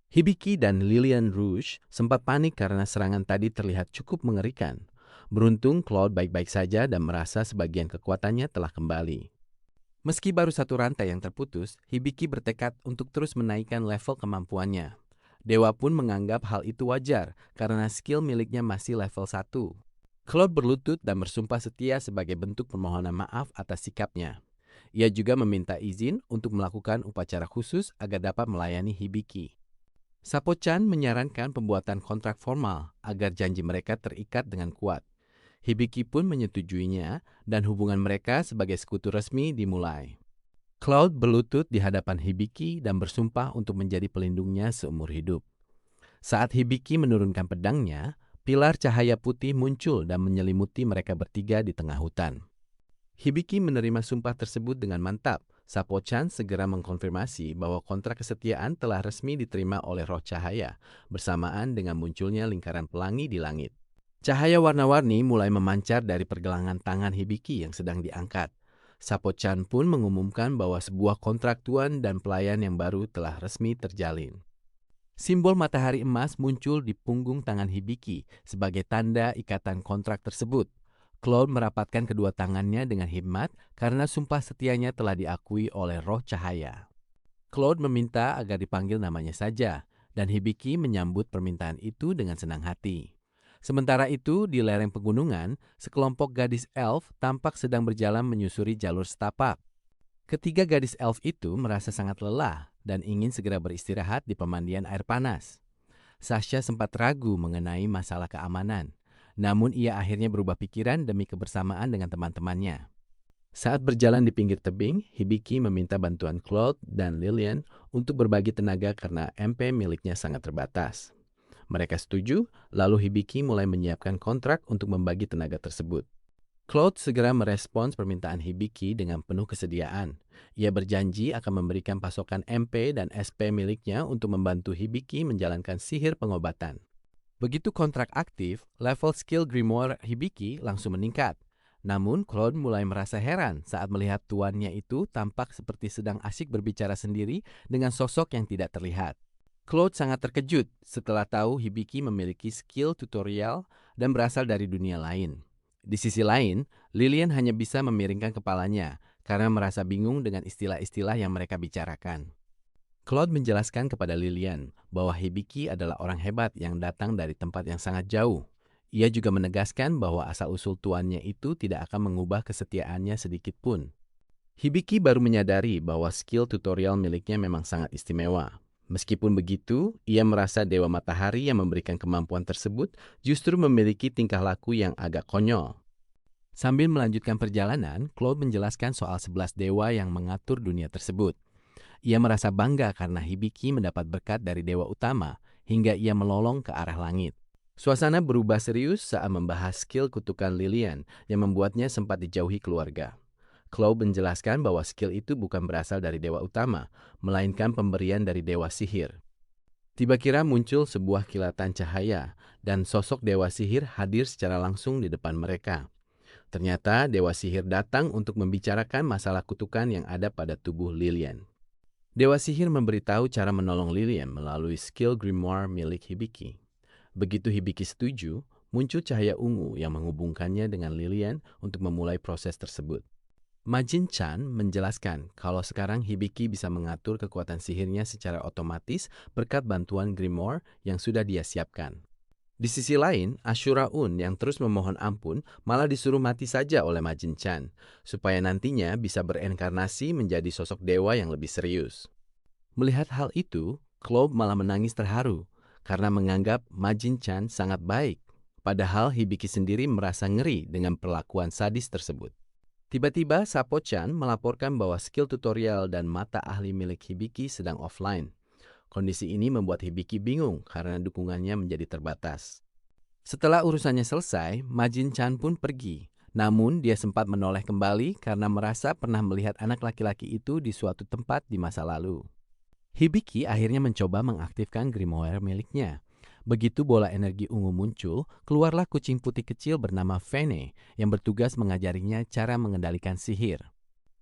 Hibiki dan Lilian Rouge sempat panik karena serangan tadi terlihat cukup mengerikan. Beruntung Cloud baik-baik saja dan merasa sebagian kekuatannya telah kembali. Meski baru satu rantai yang terputus, Hibiki bertekad untuk terus menaikkan level kemampuannya. Dewa pun menganggap hal itu wajar karena skill miliknya masih level 1. Cloud berlutut dan bersumpah setia sebagai bentuk permohonan maaf atas sikapnya. Ia juga meminta izin untuk melakukan upacara khusus agar dapat melayani Hibiki. Sapo-chan menyarankan pembuatan kontrak formal agar janji mereka terikat dengan kuat. Hibiki pun menyetujuinya dan hubungan mereka sebagai sekutu resmi dimulai. Cloud berlutut di hadapan Hibiki dan bersumpah untuk menjadi pelindungnya seumur hidup. Saat Hibiki menurunkan pedangnya, pilar cahaya putih muncul dan menyelimuti mereka bertiga di tengah hutan. Hibiki menerima sumpah tersebut dengan mantap. Sapo-chan segera mengkonfirmasi bahwa kontrak kesetiaan telah resmi diterima oleh roh cahaya, bersamaan dengan munculnya lingkaran pelangi di langit. Cahaya warna-warni mulai memancar dari pergelangan tangan Hibiki yang sedang diangkat. Sapo-chan pun mengumumkan bahwa sebuah kontrak tuan dan pelayan yang baru telah resmi terjalin. Simbol matahari emas muncul di punggung tangan Hibiki sebagai tanda ikatan kontrak tersebut. Cloud merapatkan kedua tangannya dengan hikmat karena sumpah setianya telah diakui oleh roh cahaya. Cloud meminta agar dipanggil namanya saja, dan Hibiki menyambut permintaan itu dengan senang hati. Sementara itu, di lereng pegunungan, sekelompok gadis elf tampak sedang berjalan menyusuri jalur setapak. Ketiga gadis elf itu merasa sangat lelah dan ingin segera beristirahat di pemandian air panas. Sasha sempat ragu mengenai masalah keamanan, namun ia akhirnya berubah pikiran demi kebersamaan dengan teman-temannya. Saat berjalan di pinggir tebing, Hibiki meminta bantuan Cloud dan Lilian untuk berbagi tenaga karena MP miliknya sangat terbatas. Mereka setuju, lalu Hibiki mulai menyiapkan kontrak untuk membagi tenaga tersebut. Cloud segera merespons permintaan Hibiki dengan penuh kesediaan. Ia berjanji akan memberikan pasokan MP dan SP miliknya untuk membantu Hibiki menjalankan sihir pengobatan. Begitu kontrak aktif, level skill Grimoire Hibiki langsung meningkat. Namun, Cloud mulai merasa heran saat melihat tuannya itu tampak seperti sedang asyik berbicara sendiri dengan sosok yang tidak terlihat. Cloud sangat terkejut setelah tahu Hibiki memiliki skill tutorial dan berasal dari dunia lain. Di sisi lain, Lilian hanya bisa memiringkan kepalanya karena merasa bingung dengan istilah-istilah yang mereka bicarakan. Cloud menjelaskan kepada Lilian bahwa Hibiki adalah orang hebat yang datang dari tempat yang sangat jauh. Ia juga menegaskan bahwa asal-usul tuannya itu tidak akan mengubah kesetiaannya sedikit pun. Hibiki baru menyadari bahwa skill tutorial miliknya memang sangat istimewa. Meskipun begitu, ia merasa Dewa Matahari yang memberikan kemampuan tersebut justru memiliki tingkah laku yang agak konyol. Sambil melanjutkan perjalanan, Cloud menjelaskan soal 11 dewa yang mengatur dunia tersebut. Ia merasa bangga karena Hibiki mendapat berkat dari dewa utama hingga ia melolong ke arah langit. Suasana berubah serius saat membahas skill kutukan Lilian yang membuatnya sempat dijauhi keluarga. Cloud menjelaskan bahwa skill itu bukan berasal dari dewa utama, melainkan pemberian dari dewa sihir. Tiba-tiba muncul sebuah kilatan cahaya dan sosok dewa sihir hadir secara langsung di depan mereka. Ternyata dewa sihir datang untuk membicarakan masalah kutukan yang ada pada tubuh Lilian. Dewa sihir memberitahu cara menolong Lilian melalui skill grimoire milik Hibiki. Begitu Hibiki setuju, muncul cahaya ungu yang menghubungkannya dengan Lilian untuk memulai proses tersebut. Majin Chan menjelaskan kalau sekarang Hibiki bisa mengatur kekuatan sihirnya secara otomatis berkat bantuan grimoire yang sudah dia siapkan. Di sisi lain, Ashura Un yang terus memohon ampun malah disuruh mati saja oleh Majin Chan, supaya nantinya bisa berenkarnasi menjadi sosok dewa yang lebih serius. Melihat hal itu, Cloud malah menangis terharu karena menganggap Majin Chan sangat baik, padahal Hibiki sendiri merasa ngeri dengan perlakuan sadis tersebut. Tiba-tiba Sapo-chan melaporkan bahwa skill tutorial dan mata ahli milik Hibiki sedang offline. Kondisi ini membuat Hibiki bingung karena dukungannya menjadi terbatas. Setelah urusannya selesai, Majin Chan pun pergi. Namun dia sempat menoleh kembali karena merasa pernah melihat anak laki-laki itu di suatu tempat di masa lalu. Hibiki akhirnya mencoba mengaktifkan grimoire miliknya. Begitu bola energi ungu muncul, keluarlah kucing putih kecil bernama Fene yang bertugas mengajarinya cara mengendalikan sihir.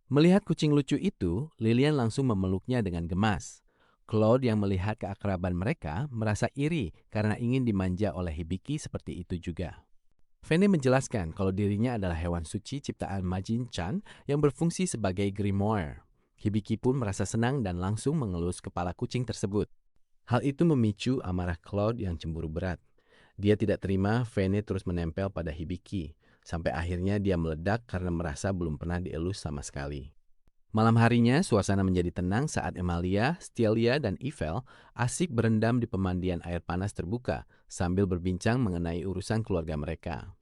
Melihat kucing lucu itu, Lilian langsung memeluknya dengan gemas. Cloud yang melihat keakraban mereka merasa iri karena ingin dimanja oleh Hibiki seperti itu juga. Fene menjelaskan kalau dirinya adalah hewan suci ciptaan Majin Chan yang berfungsi sebagai grimoire. Hibiki pun merasa senang dan langsung mengelus kepala kucing tersebut. Hal itu memicu amarah Cloud yang cemburu berat. Dia tidak terima Fene terus menempel pada Hibiki, sampai akhirnya dia meledak karena merasa belum pernah dielus sama sekali. Malam harinya, suasana menjadi tenang saat Emalia, Stelia, dan Ivel asik berendam di pemandian air panas terbuka sambil berbincang mengenai urusan keluarga mereka.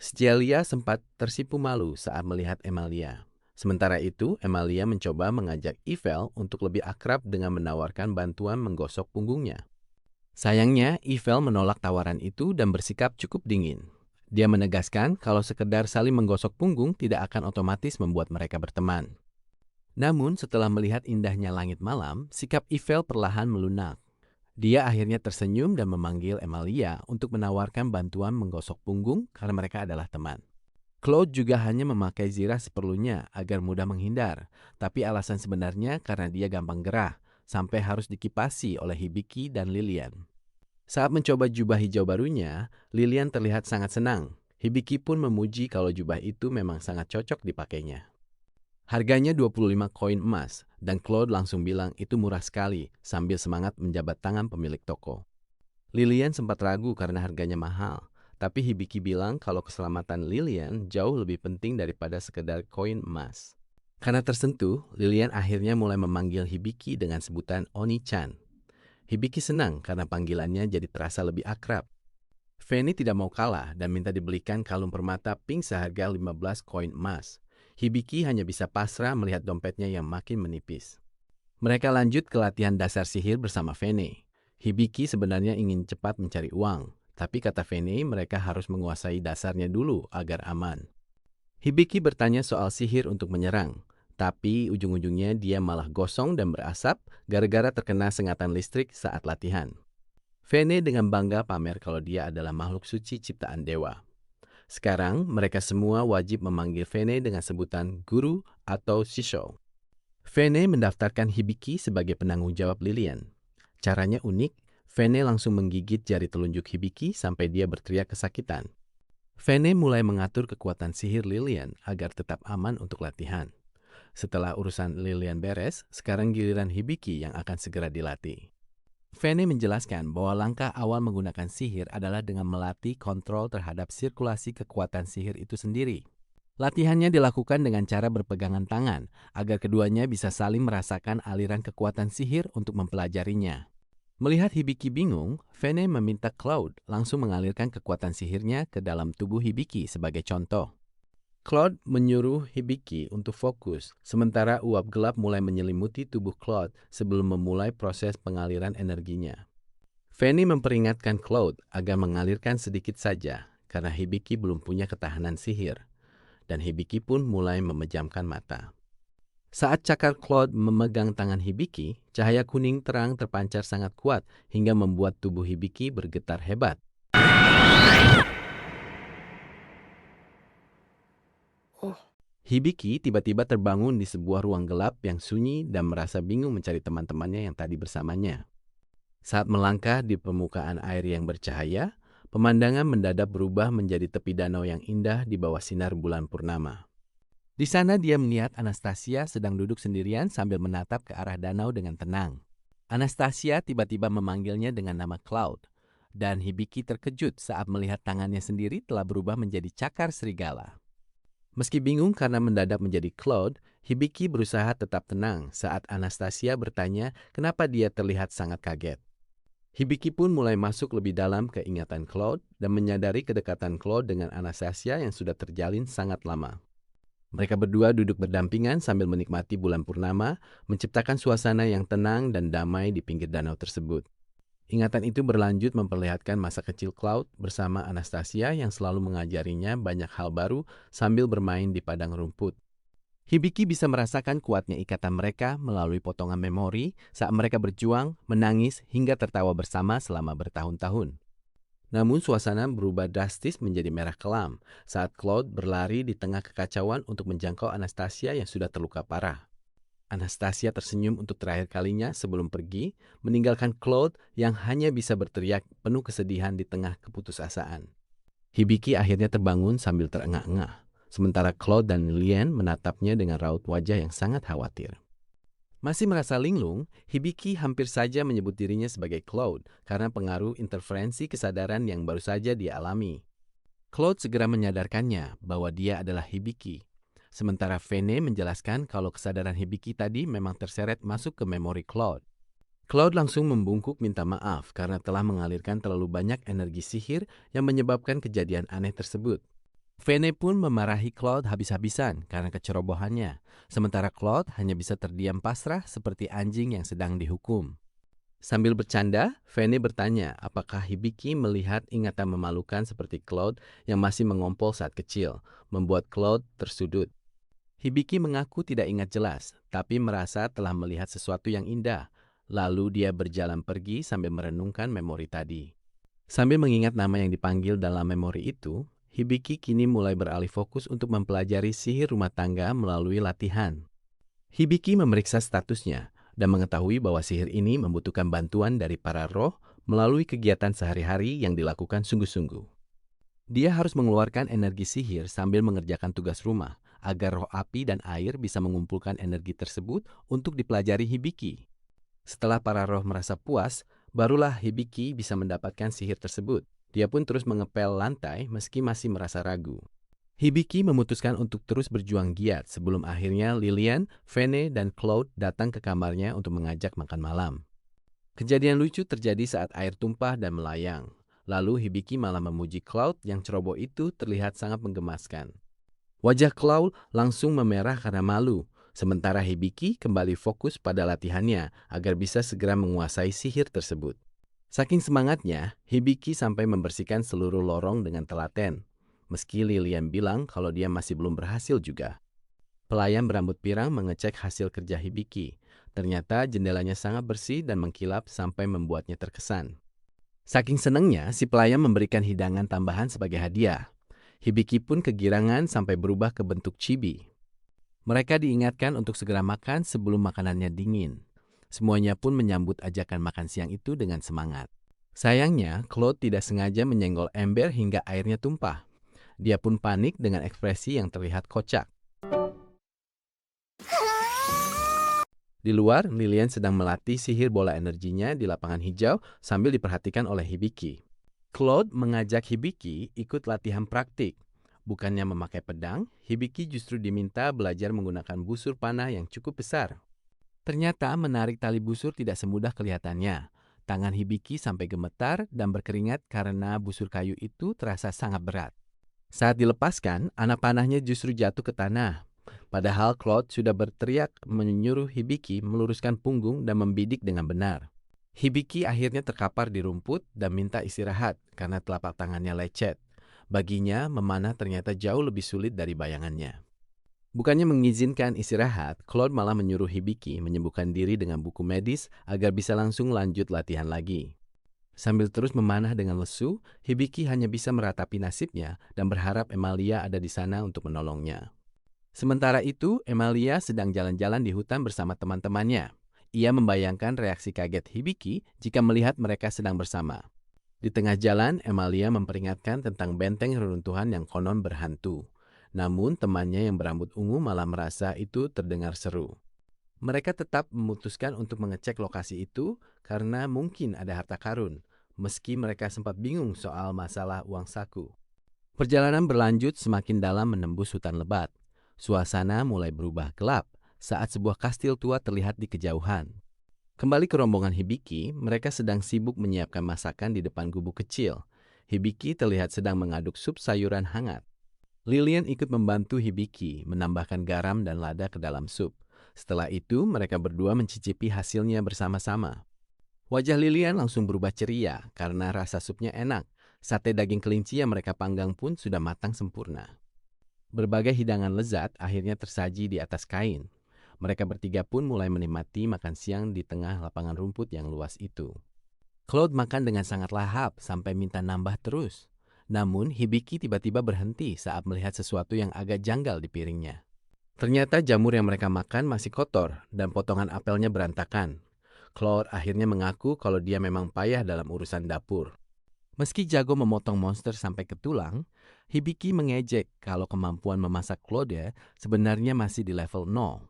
Stelia sempat tersipu malu saat melihat Emalia. Sementara itu, Emalia mencoba mengajak Ivel untuk lebih akrab dengan menawarkan bantuan menggosok punggungnya. Sayangnya, Ivel menolak tawaran itu dan bersikap cukup dingin. Dia menegaskan kalau sekedar saling menggosok punggung tidak akan otomatis membuat mereka berteman. Namun, setelah melihat indahnya langit malam, sikap Ivel perlahan melunak. Dia akhirnya tersenyum dan memanggil Emalia untuk menawarkan bantuan menggosok punggung karena mereka adalah teman. Cloud juga hanya memakai zirah seperlunya agar mudah menghindar, tapi alasan sebenarnya karena dia gampang gerah, sampai harus dikipasi oleh Hibiki dan Lilian. Saat mencoba jubah hijau barunya, Lilian terlihat sangat senang. Hibiki pun memuji kalau jubah itu memang sangat cocok dipakainya. Harganya 25 koin emas, dan Cloud langsung bilang itu murah sekali sambil semangat menjabat tangan pemilik toko. Lilian sempat ragu karena harganya mahal. Tapi Hibiki bilang kalau keselamatan Lilian jauh lebih penting daripada sekedar koin emas. Karena tersentuh, Lilian akhirnya mulai memanggil Hibiki dengan sebutan Oni-chan. Hibiki senang karena panggilannya jadi terasa lebih akrab. Feni tidak mau kalah dan minta dibelikan kalung permata pink seharga 15 koin emas. Hibiki hanya bisa pasrah melihat dompetnya yang makin menipis. Mereka lanjut ke latihan dasar sihir bersama Fene. Hibiki sebenarnya ingin cepat mencari uang. Tapi kata Fene, mereka harus menguasai dasarnya dulu agar aman. Hibiki bertanya soal sihir untuk menyerang, tapi ujung-ujungnya dia malah gosong dan berasap gara-gara terkena sengatan listrik saat latihan. Fene dengan bangga pamer kalau dia adalah makhluk suci ciptaan dewa. Sekarang mereka semua wajib memanggil Fene dengan sebutan guru atau shisho. Fene mendaftarkan Hibiki sebagai penanggung jawab Lilian. Caranya unik. Fene langsung menggigit jari telunjuk Hibiki sampai dia berteriak kesakitan. Fene mulai mengatur kekuatan sihir Lilian agar tetap aman untuk latihan. Setelah urusan Lilian beres, sekarang giliran Hibiki yang akan segera dilatih. Fene menjelaskan bahwa langkah awal menggunakan sihir adalah dengan melatih kontrol terhadap sirkulasi kekuatan sihir itu sendiri. Latihannya dilakukan dengan cara berpegangan tangan, agar keduanya bisa saling merasakan aliran kekuatan sihir untuk mempelajarinya. Melihat Hibiki bingung, Fene meminta Cloud langsung mengalirkan kekuatan sihirnya ke dalam tubuh Hibiki sebagai contoh. Cloud menyuruh Hibiki untuk fokus, sementara uap gelap mulai menyelimuti tubuh Cloud sebelum memulai proses pengaliran energinya. Fene memperingatkan Cloud agar mengalirkan sedikit saja, karena Hibiki belum punya ketahanan sihir. Dan Hibiki pun mulai memejamkan mata. Saat cakar Cloud memegang tangan Hibiki, cahaya kuning terang terpancar sangat kuat hingga membuat tubuh Hibiki bergetar hebat. Hibiki tiba-tiba terbangun di sebuah ruang gelap yang sunyi dan merasa bingung mencari teman-temannya yang tadi bersamanya. Saat melangkah di permukaan air yang bercahaya, pemandangan mendadak berubah menjadi tepi danau yang indah di bawah sinar bulan purnama. Di sana dia melihat Anastasia sedang duduk sendirian sambil menatap ke arah danau dengan tenang. Anastasia tiba-tiba memanggilnya dengan nama Cloud, dan Hibiki terkejut saat melihat tangannya sendiri telah berubah menjadi cakar serigala. Meski bingung karena mendadak menjadi Cloud, Hibiki berusaha tetap tenang saat Anastasia bertanya kenapa dia terlihat sangat kaget. Hibiki pun mulai masuk lebih dalam ke ingatan Cloud dan menyadari kedekatan Cloud dengan Anastasia yang sudah terjalin sangat lama. Mereka berdua duduk berdampingan sambil menikmati bulan purnama, menciptakan suasana yang tenang dan damai di pinggir danau tersebut. Ingatan itu berlanjut memperlihatkan masa kecil Cloud bersama Anastasia yang selalu mengajarinya banyak hal baru sambil bermain di padang rumput. Hibiki bisa merasakan kuatnya ikatan mereka melalui potongan memori saat mereka berjuang, menangis, hingga tertawa bersama selama bertahun-tahun. Namun suasana berubah drastis menjadi merah kelam saat Cloud berlari di tengah kekacauan untuk menjangkau Anastasia yang sudah terluka parah. Anastasia tersenyum untuk terakhir kalinya sebelum pergi, meninggalkan Cloud yang hanya bisa berteriak penuh kesedihan di tengah keputusasaan. Hibiki akhirnya terbangun sambil terengah-engah. Sementara Cloud dan Lilian menatapnya dengan raut wajah yang sangat khawatir. Masih merasa linglung, Hibiki hampir saja menyebut dirinya sebagai Cloud karena pengaruh interferensi kesadaran yang baru saja dia alami. Cloud segera menyadarkannya bahwa dia adalah Hibiki. Sementara Fene menjelaskan kalau kesadaran Hibiki tadi memang terseret masuk ke memori Cloud. Cloud langsung membungkuk minta maaf karena telah mengalirkan terlalu banyak energi sihir yang menyebabkan kejadian aneh tersebut. Fene pun memarahi Cloud habis-habisan karena kecerobohannya, sementara Cloud hanya bisa terdiam pasrah seperti anjing yang sedang dihukum. Sambil bercanda, Fene bertanya apakah Hibiki melihat ingatan memalukan seperti Cloud yang masih mengompol saat kecil, membuat Cloud tersudut. Hibiki mengaku tidak ingat jelas, tapi merasa telah melihat sesuatu yang indah. Lalu dia berjalan pergi sambil merenungkan memori tadi. Sambil mengingat nama yang dipanggil dalam memori itu, Hibiki kini mulai beralih fokus untuk mempelajari sihir rumah tangga melalui latihan. Hibiki memeriksa statusnya dan mengetahui bahwa sihir ini membutuhkan bantuan dari para roh melalui kegiatan sehari-hari yang dilakukan sungguh-sungguh. Dia harus mengeluarkan energi sihir sambil mengerjakan tugas rumah agar roh api dan air bisa mengumpulkan energi tersebut untuk dipelajari Hibiki. Setelah para roh merasa puas, barulah Hibiki bisa mendapatkan sihir tersebut. Dia pun terus mengepel lantai meski masih merasa ragu. Hibiki memutuskan untuk terus berjuang giat sebelum akhirnya Lilian, Fene, dan Cloud datang ke kamarnya untuk mengajak makan malam. Kejadian lucu terjadi saat air tumpah dan melayang. Lalu Hibiki malah memuji Cloud yang ceroboh itu terlihat sangat menggemaskan. Wajah Cloud langsung memerah karena malu, sementara Hibiki kembali fokus pada latihannya agar bisa segera menguasai sihir tersebut. Saking semangatnya, Hibiki sampai membersihkan seluruh lorong dengan telaten. Meski Lilian bilang kalau dia masih belum berhasil juga. Pelayan berambut pirang mengecek hasil kerja Hibiki. Ternyata jendelanya sangat bersih dan mengkilap sampai membuatnya terkesan. Saking senangnya, si pelayan memberikan hidangan tambahan sebagai hadiah. Hibiki pun kegirangan sampai berubah ke bentuk chibi. Mereka diingatkan untuk segera makan sebelum makanannya dingin. Semuanya pun menyambut ajakan makan siang itu dengan semangat. Sayangnya, Cloud tidak sengaja menyenggol ember hingga airnya tumpah. Dia pun panik dengan ekspresi yang terlihat kocak. Di luar, Lilian sedang melatih sihir bola energinya di lapangan hijau sambil diperhatikan oleh Hibiki. Claude mengajak Hibiki ikut latihan praktik. Bukannya memakai pedang, Hibiki justru diminta belajar menggunakan busur panah yang cukup besar. Ternyata menarik tali busur tidak semudah kelihatannya. Tangan Hibiki sampai gemetar dan berkeringat karena busur kayu itu terasa sangat berat. Saat dilepaskan, anak panahnya justru jatuh ke tanah. Padahal Claude sudah berteriak menyuruh Hibiki meluruskan punggung dan membidik dengan benar. Hibiki akhirnya terkapar di rumput dan minta istirahat karena telapak tangannya lecet. Baginya, memanah ternyata jauh lebih sulit dari bayangannya. Bukannya mengizinkan istirahat, Claude malah menyuruh Hibiki menyembuhkan diri dengan buku medis agar bisa langsung lanjut latihan lagi. Sambil terus memanah dengan lesu, Hibiki hanya bisa meratapi nasibnya dan berharap Emilia ada di sana untuk menolongnya. Sementara itu, Emilia sedang jalan-jalan di hutan bersama teman-temannya. Ia membayangkan reaksi kaget Hibiki jika melihat mereka sedang bersama. Di tengah jalan, Emilia memperingatkan tentang benteng reruntuhan yang konon berhantu. Namun temannya yang berambut ungu malah merasa itu terdengar seru. Mereka tetap memutuskan untuk mengecek lokasi itu karena mungkin ada harta karun, meski mereka sempat bingung soal masalah uang saku. Perjalanan berlanjut semakin dalam menembus hutan lebat. Suasana mulai berubah gelap saat sebuah kastil tua terlihat di kejauhan. Kembali ke rombongan Hibiki, mereka sedang sibuk menyiapkan masakan di depan gubuk kecil. Hibiki terlihat sedang mengaduk sup sayuran hangat. Lilian ikut membantu Hibiki menambahkan garam dan lada ke dalam sup. Setelah itu, mereka berdua mencicipi hasilnya bersama-sama. Wajah Lilian langsung berubah ceria karena rasa supnya enak. Sate daging kelinci yang mereka panggang pun sudah matang sempurna. Berbagai hidangan lezat akhirnya tersaji di atas kain. Mereka bertiga pun mulai menikmati makan siang di tengah lapangan rumput yang luas itu. Claude makan dengan sangat lahap sampai minta nambah terus. Namun, Hibiki tiba-tiba berhenti saat melihat sesuatu yang agak janggal di piringnya. Ternyata jamur yang mereka makan masih kotor dan potongan apelnya berantakan. Claude akhirnya mengaku kalau dia memang payah dalam urusan dapur. Meski jago memotong monster sampai ke tulang, Hibiki mengejek kalau kemampuan memasak Claude sebenarnya masih di level 0.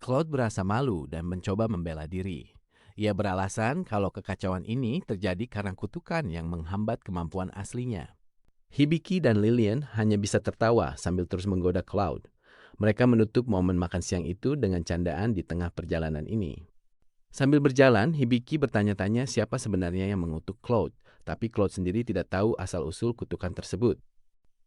Claude berasa malu dan mencoba membela diri. Ia beralasan kalau kekacauan ini terjadi karena kutukan yang menghambat kemampuan aslinya. Hibiki dan Lilian hanya bisa tertawa sambil terus menggoda Claude. Mereka menutup momen makan siang itu dengan candaan di tengah perjalanan ini. Sambil berjalan, Hibiki bertanya-tanya siapa sebenarnya yang mengutuk Claude, tapi Claude sendiri tidak tahu asal-usul kutukan tersebut.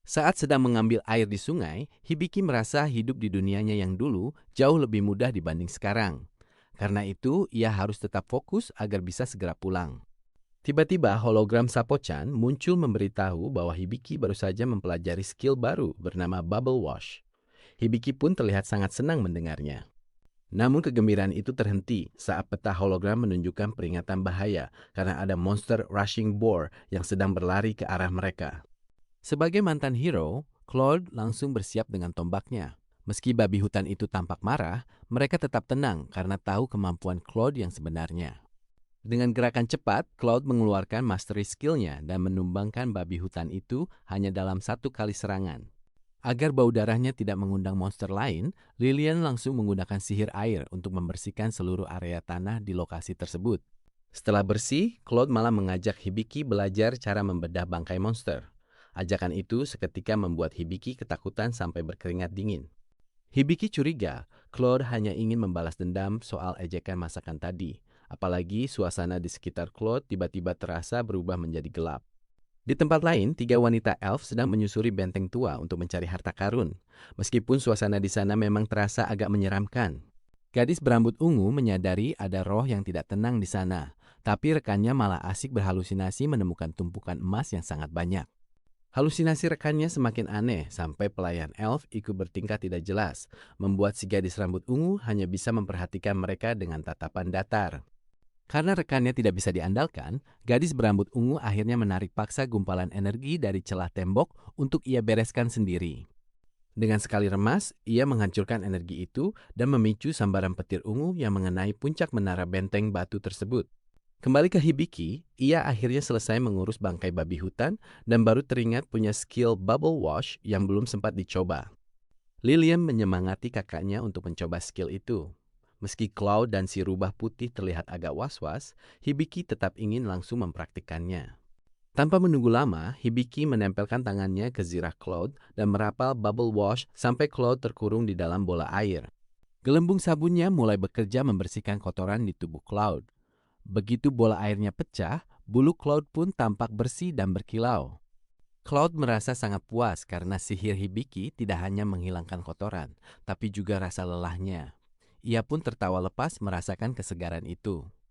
Saat sedang mengambil air di sungai, Hibiki merasa hidup di dunianya yang dulu jauh lebih mudah dibanding sekarang. Karena itu, ia harus tetap fokus agar bisa segera pulang. Tiba-tiba hologram Sapo-chan muncul memberitahu bahwa Hibiki baru saja mempelajari skill baru bernama Bubble Wash. Hibiki pun terlihat sangat senang mendengarnya. Namun kegembiraan itu terhenti saat peta hologram menunjukkan peringatan bahaya karena ada monster rushing boar yang sedang berlari ke arah mereka. Sebagai mantan hero, Claude langsung bersiap dengan tombaknya. Meski babi hutan itu tampak marah, mereka tetap tenang karena tahu kemampuan Claude yang sebenarnya. Dengan gerakan cepat, Claude mengeluarkan mastery skill-nya dan menumbangkan babi hutan itu hanya dalam 1 kali serangan. Agar bau darahnya tidak mengundang monster lain, Lilian langsung menggunakan sihir air untuk membersihkan seluruh area tanah di lokasi tersebut. Setelah bersih, Claude malah mengajak Hibiki belajar cara membedah bangkai monster. Ajakan itu seketika membuat Hibiki ketakutan sampai berkeringat dingin. Hibiki curiga Claude hanya ingin membalas dendam soal ejekan masakan tadi. Apalagi suasana di sekitar Claude tiba-tiba terasa berubah menjadi gelap. Di tempat lain, 3 wanita elf sedang menyusuri benteng tua untuk mencari harta karun. Meskipun suasana di sana memang terasa agak menyeramkan. Gadis berambut ungu menyadari ada roh yang tidak tenang di sana, tapi rekannya malah asik berhalusinasi menemukan tumpukan emas yang sangat banyak. Halusinasi rekannya semakin aneh sampai pelayan elf ikut bertingkah tidak jelas, membuat si gadis rambut ungu hanya bisa memperhatikan mereka dengan tatapan datar. Karena rekannya tidak bisa diandalkan, gadis berambut ungu akhirnya menarik paksa gumpalan energi dari celah tembok untuk ia bereskan sendiri. Dengan sekali remas, ia menghancurkan energi itu dan memicu sambaran petir ungu yang mengenai puncak menara benteng batu tersebut. Kembali ke Hibiki, ia akhirnya selesai mengurus bangkai babi hutan dan baru teringat punya skill Bubble Wash yang belum sempat dicoba. Lilian menyemangati kakaknya untuk mencoba skill itu. Meski Cloud dan si rubah putih terlihat agak was-was, Hibiki tetap ingin langsung mempraktikkannya. Tanpa menunggu lama, Hibiki menempelkan tangannya ke zirah Cloud dan merapal bubble wash sampai Cloud terkurung di dalam bola air. Gelembung sabunnya mulai bekerja membersihkan kotoran di tubuh Cloud. Begitu bola airnya pecah, bulu Cloud pun tampak bersih dan berkilau. Cloud merasa sangat puas karena sihir Hibiki tidak hanya menghilangkan kotoran, tapi juga rasa lelahnya. Ia pun tertawa lepas merasakan kesegaran itu.